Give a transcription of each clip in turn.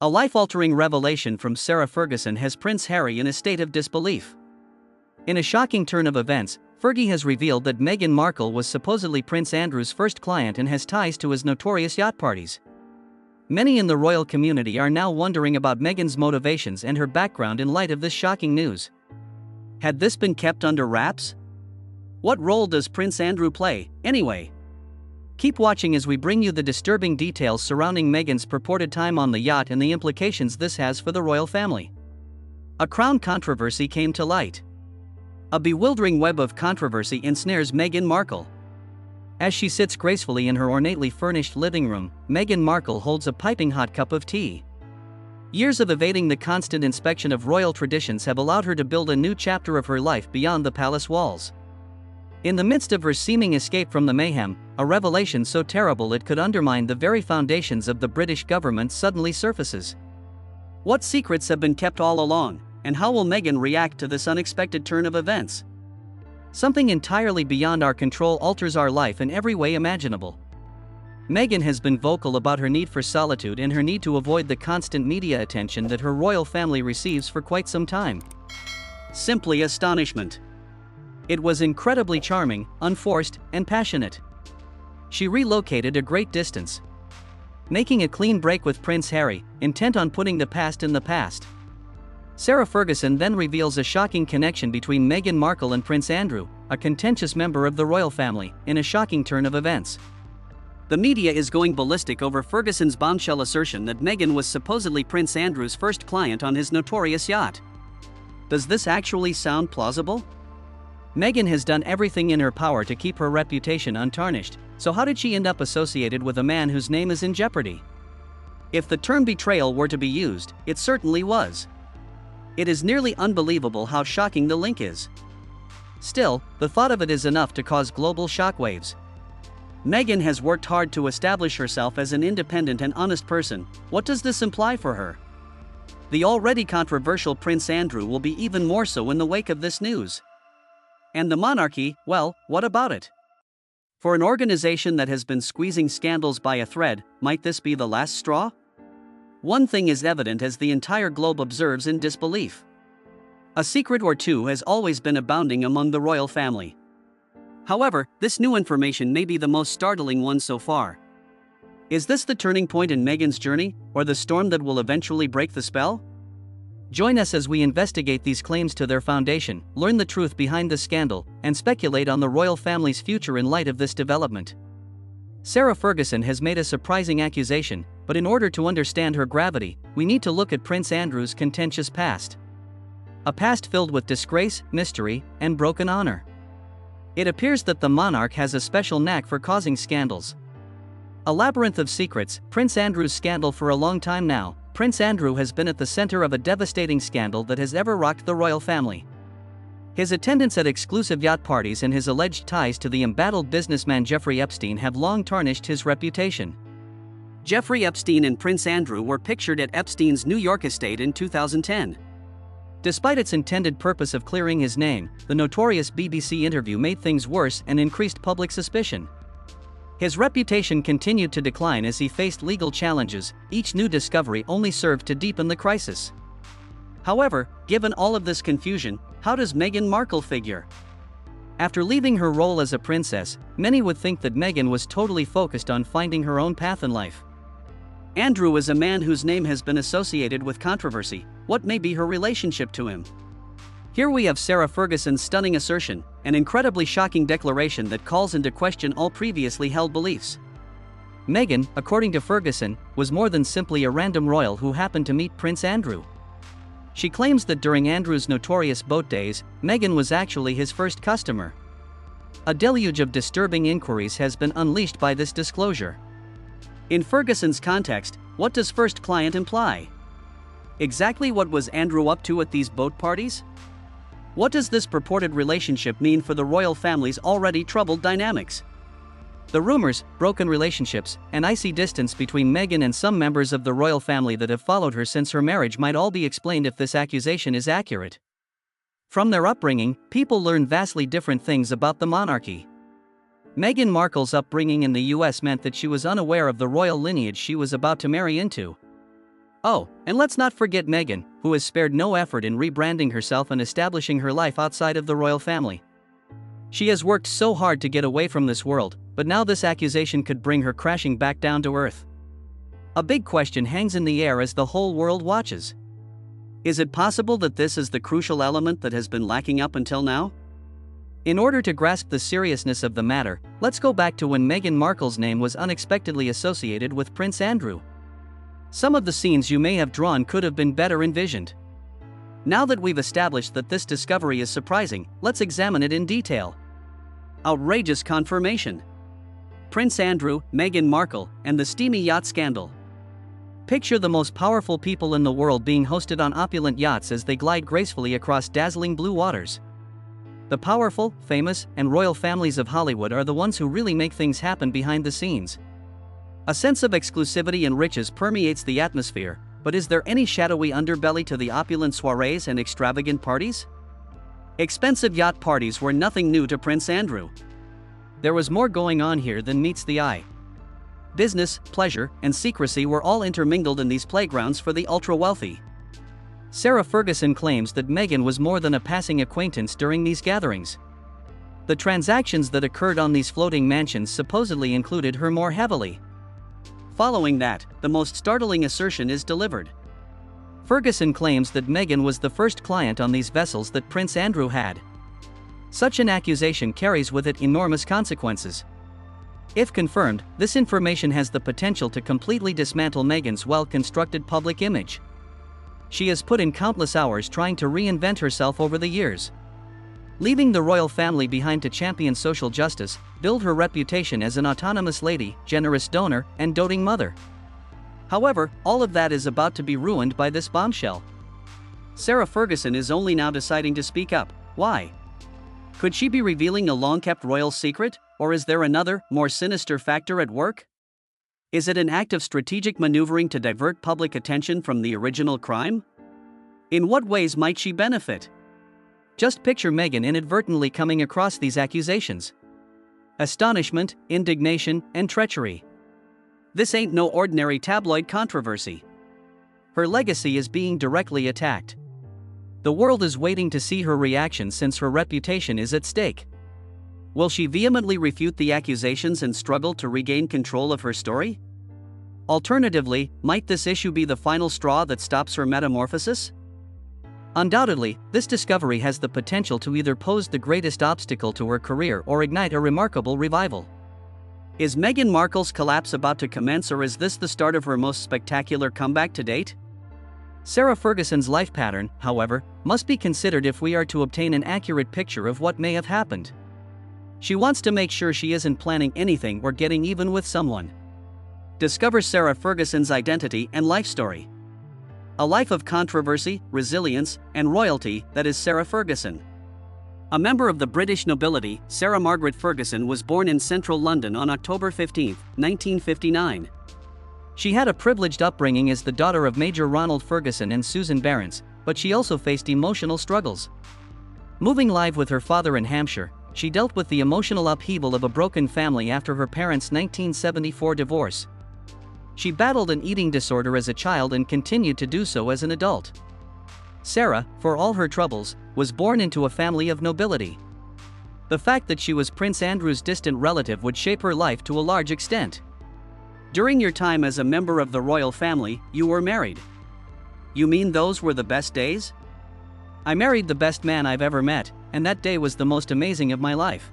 A life-altering revelation from Sarah Ferguson has Prince Harry in a state of disbelief. In a shocking turn of events, Fergie has revealed that Meghan Markle was supposedly Prince Andrew's first client and has ties to his notorious yacht parties. Many in the royal community are now wondering about Meghan's motivations and her background in light of this shocking news. Had this been kept under wraps? What role does Prince Andrew play, anyway? Keep watching as we bring you the disturbing details surrounding Meghan's purported time on the yacht and the implications this has for the royal family. A crown controversy came to light. A bewildering web of controversy ensnares Meghan Markle. As she sits gracefully in her ornately furnished living room, Meghan Markle holds a piping hot cup of tea. Years of evading the constant inspection of royal traditions have allowed her to build a new chapter of her life beyond the palace walls. In the midst of her seeming escape from the mayhem, a revelation so terrible it could undermine the very foundations of the British government suddenly surfaces. What secrets have been kept all along, and how will Meghan react to this unexpected turn of events? Something entirely beyond our control alters our life in every way imaginable. Meghan has been vocal about her need for solitude and her need to avoid the constant media attention that her royal family receives for quite some time. Simply astonishment. It was incredibly charming, unforced, and passionate. She relocated a great distance, making a clean break with Prince Harry, intent on putting the past in the past. Sarah Ferguson then reveals a shocking connection between Meghan Markle and Prince Andrew, a contentious member of the royal family, in a shocking turn of events. The media is going ballistic over Ferguson's bombshell assertion that Meghan was supposedly Prince Andrew's first client on his notorious yacht. Does this actually sound plausible? Meghan has done everything in her power to keep her reputation untarnished, so how did she end up associated with a man whose name is in jeopardy? If the term betrayal were to be used, it certainly was. It is nearly unbelievable how shocking the link is. Still, the thought of it is enough to cause global shockwaves. Meghan has worked hard to establish herself as an independent and honest person. What does this imply for her? The already controversial Prince Andrew will be even more so in the wake of this news. And the monarchy, well, what about it? For an organization that has been squeezing scandals by a thread, might this be the last straw? One thing is evident as the entire globe observes in disbelief. A secret or two has always been abounding among the royal family. However, this new information may be the most startling one so far. Is this the turning point in Meghan's journey, or the storm that will eventually break the spell? Join us as we investigate these claims to their foundation, learn the truth behind the scandal, and speculate on the royal family's future in light of this development. Sarah Ferguson has made a surprising accusation, but in order to understand her gravity, we need to look at Prince Andrew's contentious past. A past filled with disgrace, mystery, and broken honor. It appears that the monarch has a special knack for causing scandals. A labyrinth of secrets, Prince Andrew's scandal. For a long time now, Prince Andrew has been at the center of a devastating scandal that has ever rocked the royal family. His attendance at exclusive yacht parties and his alleged ties to the embattled businessman Jeffrey Epstein have long tarnished his reputation. Jeffrey Epstein and Prince Andrew were pictured at Epstein's New York estate in 2010. Despite its intended purpose of clearing his name, the notorious BBC interview made things worse and increased public suspicion. His reputation continued to decline as he faced legal challenges. Each new discovery only served to deepen the crisis. However, given all of this confusion, how does Meghan Markle figure? After leaving her role as a princess, many would think that Meghan was totally focused on finding her own path in life. Andrew is a man whose name has been associated with controversy. What may be her relationship to him? Here we have Sarah Ferguson's stunning assertion, an incredibly shocking declaration that calls into question all previously held beliefs. Meghan, according to Ferguson, was more than simply a random royal who happened to meet Prince Andrew. She claims that during Andrew's notorious boat days, Meghan was actually his first customer. A deluge of disturbing inquiries has been unleashed by this disclosure. In Ferguson's context, what does first client imply? Exactly what was Andrew up to at these boat parties? What does this purported relationship mean for the royal family's already troubled dynamics? The rumors, broken relationships, and icy distance between Meghan and some members of the royal family that have followed her since her marriage might all be explained if this accusation is accurate. From their upbringing, people learn vastly different things about the monarchy. Meghan Markle's upbringing in the US meant that she was unaware of the royal lineage she was about to marry into. Oh, and let's not forget Meghan, who has spared no effort in rebranding herself and establishing her life outside of the royal family. She has worked so hard to get away from this world, but now this accusation could bring her crashing back down to earth. A big question hangs in the air as the whole world watches. Is it possible that this is the crucial element that has been lacking up until now? In order to grasp the seriousness of the matter, let's go back to when Meghan Markle's name was unexpectedly associated with Prince Andrew. Some of the scenes you may have drawn could have been better envisioned. Now that we've established that this discovery is surprising, let's examine it in detail. Outrageous confirmation. Prince Andrew, Meghan Markle, and the steamy yacht scandal. Picture the most powerful people in the world being hosted on opulent yachts as they glide gracefully across dazzling blue waters. The powerful, famous, and royal families of Hollywood are the ones who really make things happen behind the scenes. A sense of exclusivity and riches permeates the atmosphere, but is there any shadowy underbelly to the opulent soirees and extravagant parties? Expensive yacht parties were nothing new to Prince Andrew. There was more going on here than meets the eye. Business, pleasure, and secrecy were all intermingled in these playgrounds for the ultra-wealthy. Sarah Ferguson claims that Meghan was more than a passing acquaintance during these gatherings. The transactions that occurred on these floating mansions supposedly included her more heavily. Following that, the most startling assertion is delivered. Ferguson claims that Meghan was the first client on these vessels that Prince Andrew had. Such an accusation carries with it enormous consequences. If confirmed, this information has the potential to completely dismantle Meghan's well-constructed public image. She has put in countless hours trying to reinvent herself over the years. Leaving the royal family behind to champion social justice, build her reputation as an autonomous lady, generous donor, and doting mother. However, all of that is about to be ruined by this bombshell. Sarah Ferguson is only now deciding to speak up. Why? Could she be revealing a long-kept royal secret, or is there another, more sinister factor at work? Is it an act of strategic maneuvering to divert public attention from the original crime? In what ways might she benefit? Just picture Meghan inadvertently coming across these accusations. Astonishment, indignation, and treachery. This ain't no ordinary tabloid controversy. Her legacy is being directly attacked. The world is waiting to see her reaction since her reputation is at stake. Will she vehemently refute the accusations and struggle to regain control of her story? Alternatively, might this issue be the final straw that stops her metamorphosis? Undoubtedly, this discovery has the potential to either pose the greatest obstacle to her career or ignite a remarkable revival. Is Meghan Markle's collapse about to commence, or is this the start of her most spectacular comeback to date? Sarah Ferguson's life pattern, however, must be considered if we are to obtain an accurate picture of what may have happened. She wants to make sure she isn't planning anything or getting even with someone. Discover Sarah Ferguson's identity and life story. A life of controversy, resilience, and royalty, that is Sarah Ferguson. A member of the British nobility, Sarah Margaret Ferguson was born in central London on October 15, 1959. She had a privileged upbringing as the daughter of Major Ronald Ferguson and Susan Barnes, but she also faced emotional struggles. Moving live with her father in Hampshire, she dealt with the emotional upheaval of a broken family after her parents' 1974 divorce. She battled an eating disorder as a child and continued to do so as an adult. Sarah, for all her troubles, was born into a family of nobility. The fact that she was Prince Andrew's distant relative would shape her life to a large extent. During your time as a member of the royal family, you were married. You mean those were the best days? I married the best man I've ever met, and that day was the most amazing of my life.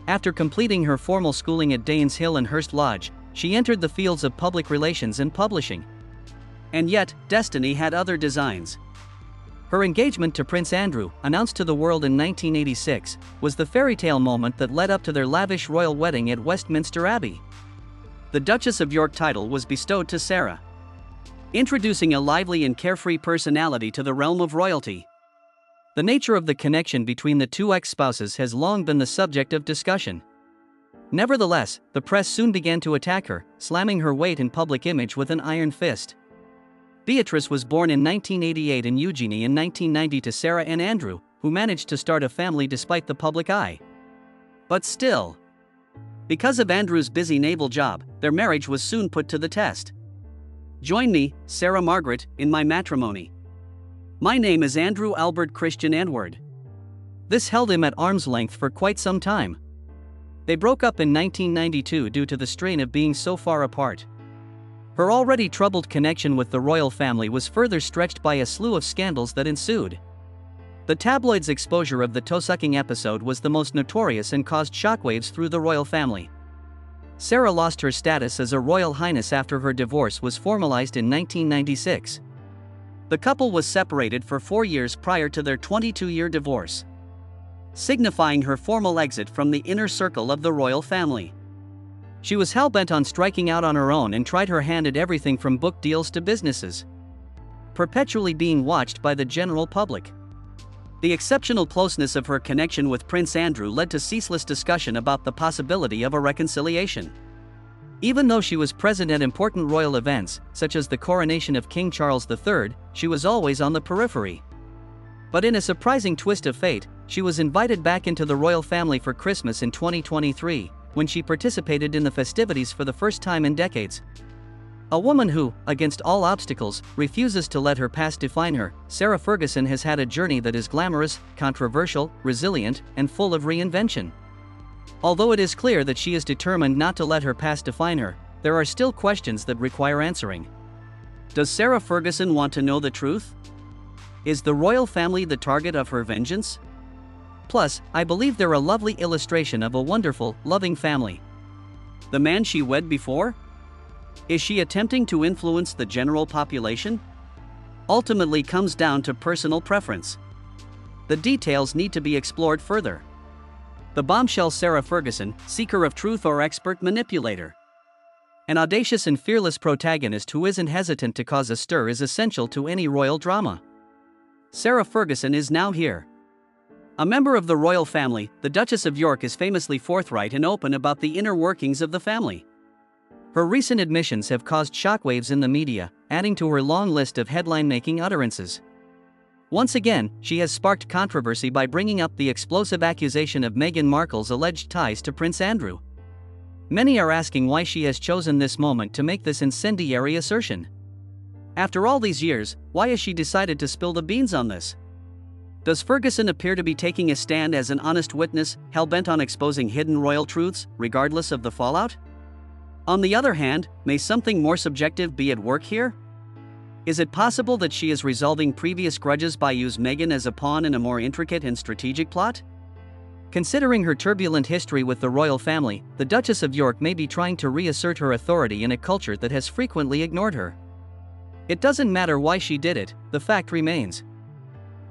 After completing her formal schooling at Danes Hill and Hurst Lodge, she entered the fields of public relations and publishing. And yet, destiny had other designs. Her engagement to Prince Andrew, announced to the world in 1986, was the fairy tale moment that led up to their lavish royal wedding at Westminster Abbey. The Duchess of York title was bestowed to Sarah, introducing a lively and carefree personality to the realm of royalty. The nature of the connection between the two ex-spouses has long been the subject of discussion. Nevertheless, the press soon began to attack her, slamming her weight and public image with an iron fist. Beatrice was born in 1988 in Eugenie in 1990 to Sarah and Andrew, who managed to start a family despite the public eye. But still, because of Andrew's busy naval job, their marriage was soon put to the test. Join me, Sarah Margaret, in my matrimony. My name is Andrew Albert Christian Edward. This held him at arm's length for quite some time. They broke up in 1992 due to the strain of being so far apart. Her already troubled connection with the royal family was further stretched by a slew of scandals that ensued. The tabloids' exposure of the toe-sucking episode was the most notorious and caused shockwaves through the royal family. Sarah lost her status as a royal highness after her divorce was formalized in 1996. The couple was separated for 4 years prior to their 22-year divorce, signifying her formal exit from the inner circle of the royal family. She was hell-bent on striking out on her own and tried her hand at everything from book deals to businesses, perpetually being watched by the general public. The exceptional closeness of her connection with Prince Andrew led to ceaseless discussion about the possibility of a reconciliation. Even though she was present at important royal events, such as the coronation of King Charles III, she was always on the periphery. But in a surprising twist of fate, she was invited back into the royal family for Christmas in 2023, when she participated in the festivities for the first time in decades. A woman who, against all obstacles, refuses to let her past define her, Sarah Ferguson has had a journey that is glamorous, controversial, resilient, and full of reinvention. Although it is clear that she is determined not to let her past define her, there are still questions that require answering. Does Sarah Ferguson want to know the truth? Is the royal family the target of her vengeance? Plus, I believe they're a lovely illustration of a wonderful, loving family. The man she wed before? Is she attempting to influence the general population? Ultimately comes down to personal preference. The details need to be explored further. The bombshell Sarah Ferguson, seeker of truth or expert manipulator. An audacious and fearless protagonist who isn't hesitant to cause a stir is essential to any royal drama. Sarah Ferguson is now here. A member of the royal family, the Duchess of York is famously forthright and open about the inner workings of the family. Her recent admissions have caused shockwaves in the media, adding to her long list of headline-making utterances. Once again, she has sparked controversy by bringing up the explosive accusation of Meghan Markle's alleged ties to Prince Andrew. Many are asking why she has chosen this moment to make this incendiary assertion. After all these years, why has she decided to spill the beans on this? Does Ferguson appear to be taking a stand as an honest witness, hell-bent on exposing hidden royal truths, regardless of the fallout? On the other hand, may something more subjective be at work here? Is it possible that she is resolving previous grudges by using Meghan as a pawn in a more intricate and strategic plot? Considering her turbulent history with the royal family, the Duchess of York may be trying to reassert her authority in a culture that has frequently ignored her. It doesn't matter why she did it, the fact remains.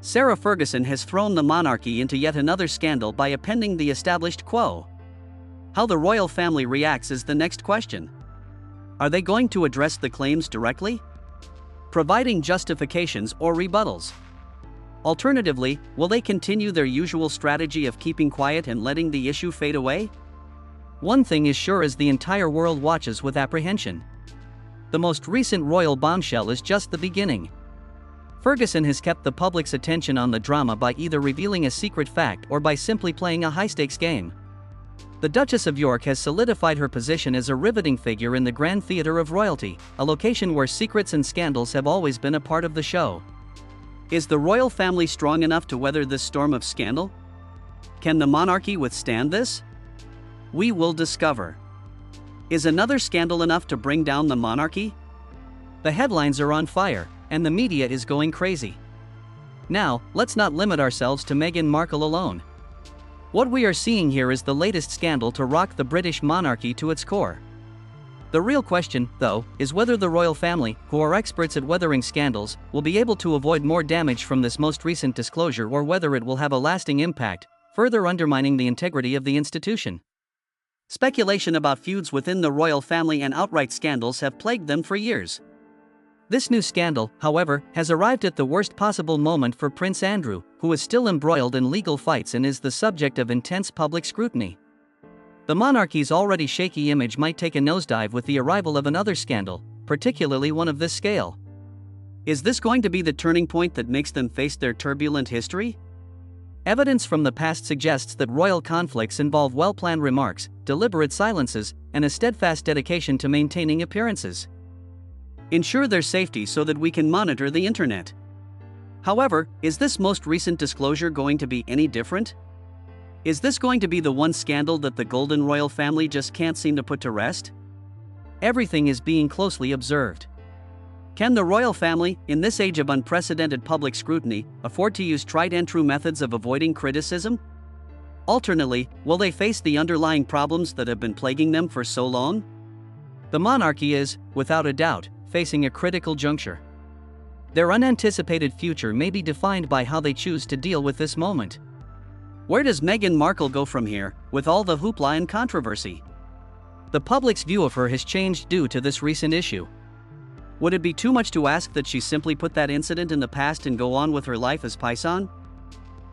Sarah Ferguson has thrown the monarchy into yet another scandal by upending the established quo. How the royal family reacts is the next question. Are they going to address the claims directly, providing justifications or rebuttals? Alternatively, will they continue their usual strategy of keeping quiet and letting the issue fade away? One thing is sure as the entire world watches with apprehension. The most recent royal bombshell is just the beginning. Ferguson has kept the public's attention on the drama by either revealing a secret fact or by simply playing a high-stakes game. The Duchess of York has solidified her position as a riveting figure in the Grand Theatre of Royalty, a location where secrets and scandals have always been a part of the show. Is the royal family strong enough to weather this storm of scandal? Can the monarchy withstand this? We will discover. Is another scandal enough to bring down the monarchy? The headlines are on fire, and the media is going crazy. Now, let's not limit ourselves to Meghan Markle alone. What we are seeing here is the latest scandal to rock the British monarchy to its core. The real question, though, is whether the royal family, who are experts at weathering scandals, will be able to avoid more damage from this most recent disclosure or whether it will have a lasting impact, further undermining the integrity of the institution. Speculation about feuds within the royal family and outright scandals have plagued them for years. This new scandal, however, has arrived at the worst possible moment for Prince Andrew, who is still embroiled in legal fights and is the subject of intense public scrutiny. The monarchy's already shaky image might take a nosedive with the arrival of another scandal, particularly one of this scale. Is this going to be the turning point that makes them face their turbulent history? Evidence from the past suggests that royal conflicts involve well-planned remarks, deliberate silences, and a steadfast dedication to maintaining appearances. Ensure their safety so that we can monitor the internet. However, is this most recent disclosure going to be any different? Is this going to be the one scandal that the Golden royal family just can't seem to put to rest? Everything is being closely observed. Can the royal family, in this age of unprecedented public scrutiny, afford to use tried and true methods of avoiding criticism? Alternately, will they face the underlying problems that have been plaguing them for so long? The monarchy is, without a doubt, facing a critical juncture. Their unanticipated future may be defined by how they choose to deal with this moment. Where does Meghan Markle go from here, with all the hoopla and controversy? The public's view of her has changed due to this recent issue. Would it be too much to ask that she simply put that incident in the past and go on with her life as Python?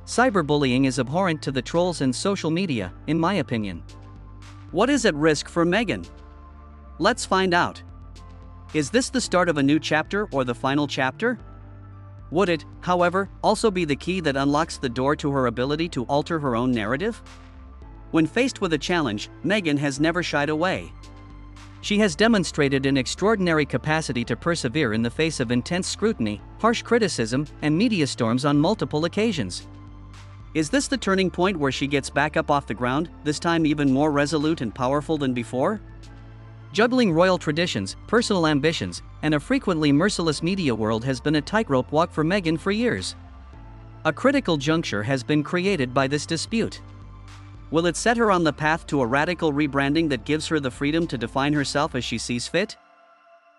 Cyberbullying is abhorrent to the trolls and social media, in my opinion. What is at risk for Meghan? Let's find out. Is this the start of a new chapter or the final chapter? Would it, however, also be the key that unlocks the door to her ability to alter her own narrative? When faced with a challenge, Meghan has never shied away. She has demonstrated an extraordinary capacity to persevere in the face of intense scrutiny, harsh criticism, and media storms on multiple occasions. Is this the turning point where she gets back up off the ground, this time even more resolute and powerful than before? Juggling royal traditions, personal ambitions, and a frequently merciless media world has been a tightrope walk for Meghan for years. A critical juncture has been created by this dispute. Will it set her on the path to a radical rebranding that gives her the freedom to define herself as she sees fit?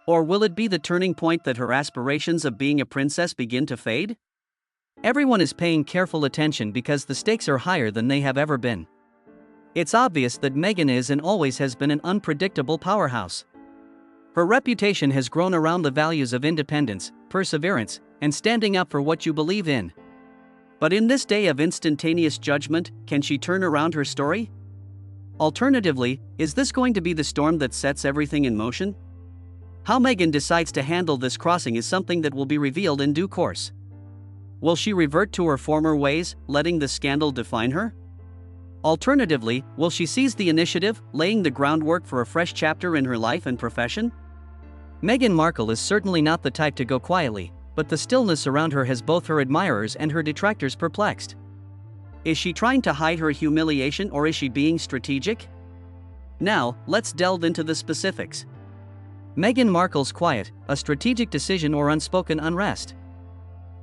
Or will it be the turning point that her aspirations of being a princess begin to fade? Everyone is paying careful attention because the stakes are higher than they have ever been. It's obvious that Meghan is and always has been an unpredictable powerhouse. Her reputation has grown around the values of independence, perseverance, and standing up for what you believe in. But in this day of instantaneous judgment, can she turn around her story? Alternatively, is this going to be the storm that sets everything in motion? How Meghan decides to handle this crossing is something that will be revealed in due course. Will she revert to her former ways, letting the scandal define her? Alternatively, will she seize the initiative, laying the groundwork for a fresh chapter in her life and profession? Meghan Markle is certainly not the type to go quietly, but the stillness around her has both her admirers and her detractors perplexed. Is she trying to hide her humiliation or is she being strategic? Now, let's delve into the specifics. Meghan Markle's quiet, a strategic decision or unspoken unrest?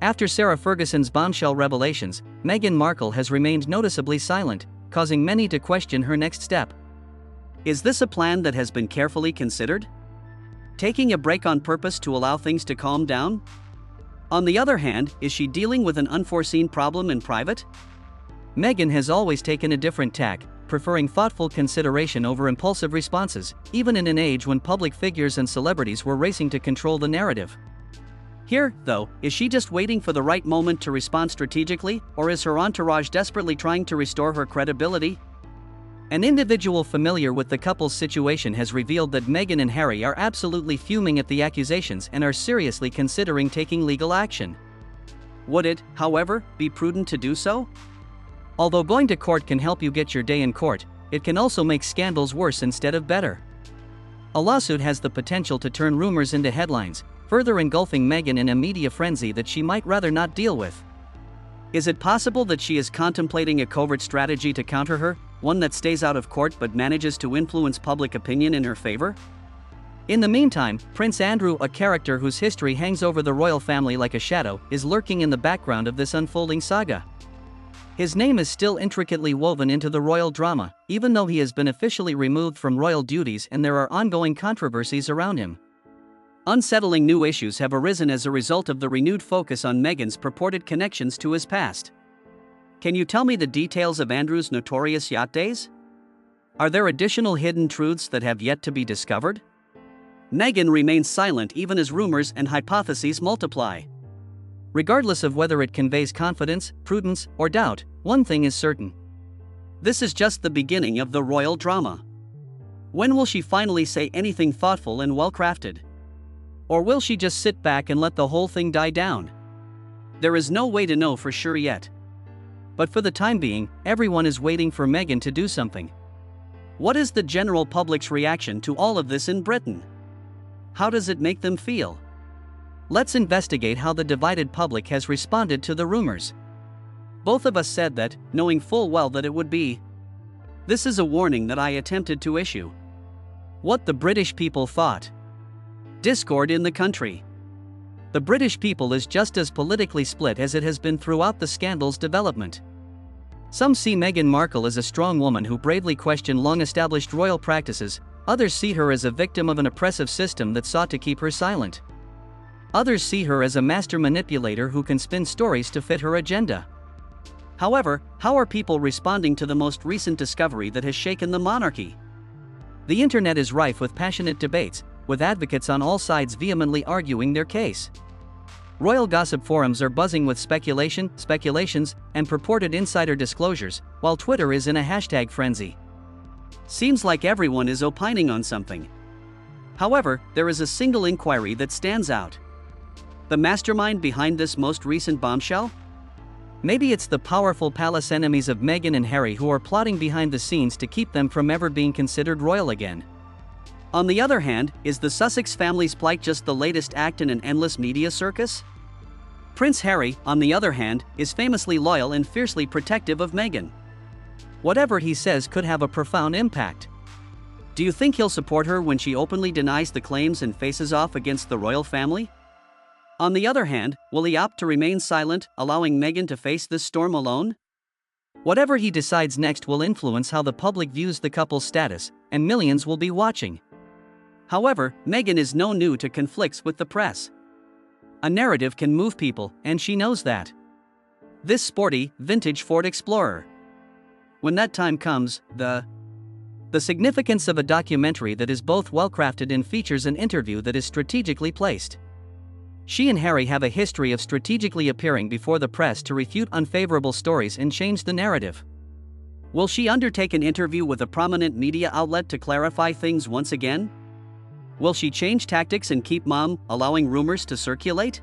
After Sarah Ferguson's bombshell revelations, Meghan Markle has remained noticeably silent, causing many to question her next step. Is this a plan that has been carefully considered? Taking a break on purpose to allow things to calm down? On the other hand, is she dealing with an unforeseen problem in private? Meghan has always taken a different tack, preferring thoughtful consideration over impulsive responses, even in an age when public figures and celebrities were racing to control the narrative. Here, though, is she just waiting for the right moment to respond strategically, or is her entourage desperately trying to restore her credibility? An individual familiar with the couple's situation has revealed that Meghan and Harry are absolutely fuming at the accusations and are seriously considering taking legal action. Would it, however, be prudent to do so? Although going to court can help you get your day in court, it can also make scandals worse instead of better. A lawsuit has the potential to turn rumors into headlines, further engulfing Meghan in a media frenzy that she might rather not deal with. Is it possible that she is contemplating a covert strategy to counter her, one that stays out of court but manages to influence public opinion in her favor? In the meantime, Prince Andrew, a character whose history hangs over the royal family like a shadow, is lurking in the background of this unfolding saga. His name is still intricately woven into the royal drama, even though he has been officially removed from royal duties and there are ongoing controversies around him. Unsettling new issues have arisen as a result of the renewed focus on Meghan's purported connections to his past. Can you tell me the details of Andrew's notorious yacht days? Are there additional hidden truths that have yet to be discovered? Meghan remains silent even as rumors and hypotheses multiply. Regardless of whether it conveys confidence, prudence, or doubt, one thing is certain. This is just the beginning of the royal drama. When will she finally say anything thoughtful and well-crafted? Or will she just sit back and let the whole thing die down? There is no way to know for sure yet. But for the time being, everyone is waiting for Meghan to do something. What is the general public's reaction to all of this in Britain? How does it make them feel? Let's investigate how the divided public has responded to the rumors. Both of us said that, knowing full well that it would be. This is a warning that I attempted to issue. What the British people thought. Discord in the country. The British people is just as politically split as it has been throughout the scandal's development. Some see Meghan Markle as a strong woman who bravely questioned long-established royal practices, others see her as a victim of an oppressive system that sought to keep her silent. Others see her as a master manipulator who can spin stories to fit her agenda. However, how are people responding to the most recent discovery that has shaken the monarchy? The internet is rife with passionate debates, with advocates on all sides vehemently arguing their case. Royal gossip forums are buzzing with speculations, and purported insider disclosures, while Twitter is in a hashtag frenzy. Seems like everyone is opining on something. However, there is a single inquiry that stands out. The mastermind behind this most recent bombshell? Maybe it's the powerful palace enemies of Meghan and Harry who are plotting behind the scenes to keep them from ever being considered royal again. On the other hand, is the Sussex family's plight just the latest act in an endless media circus? Prince Harry, on the other hand, is famously loyal and fiercely protective of Meghan. Whatever he says could have a profound impact. Do you think he'll support her when she openly denies the claims and faces off against the royal family? On the other hand, will he opt to remain silent, allowing Meghan to face this storm alone? Whatever he decides next will influence how the public views the couple's status, and millions will be watching. However, Meghan is no new to conflicts with the press. A narrative can move people, and she knows that. This sporty, vintage Ford Explorer. When that time comes, the significance of a documentary that is both well-crafted and features an interview that is strategically placed. She and Harry have a history of strategically appearing before the press to refute unfavorable stories and change the narrative. Will she undertake an interview with a prominent media outlet to clarify things once again? Will she change tactics and keep mum, allowing rumors to circulate?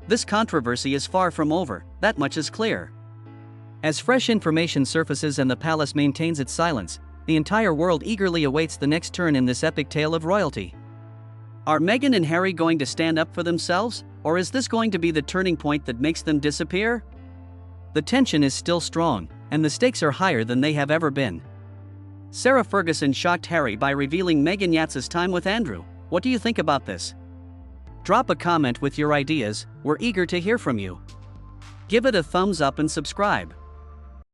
This controversy is far from over, that much is clear. As fresh information surfaces and the palace maintains its silence, the entire world eagerly awaits the next turn in this epic tale of royalty. Are Meghan and Harry going to stand up for themselves, or is this going to be the turning point that makes them disappear? The tension is still strong, and the stakes are higher than they have ever been. Sarah Ferguson shocked Harry by revealing Meghan Yacht's time with Andrew. What do you think about this? Drop a comment with your ideas, we're eager to hear from you. Give it a thumbs up and subscribe.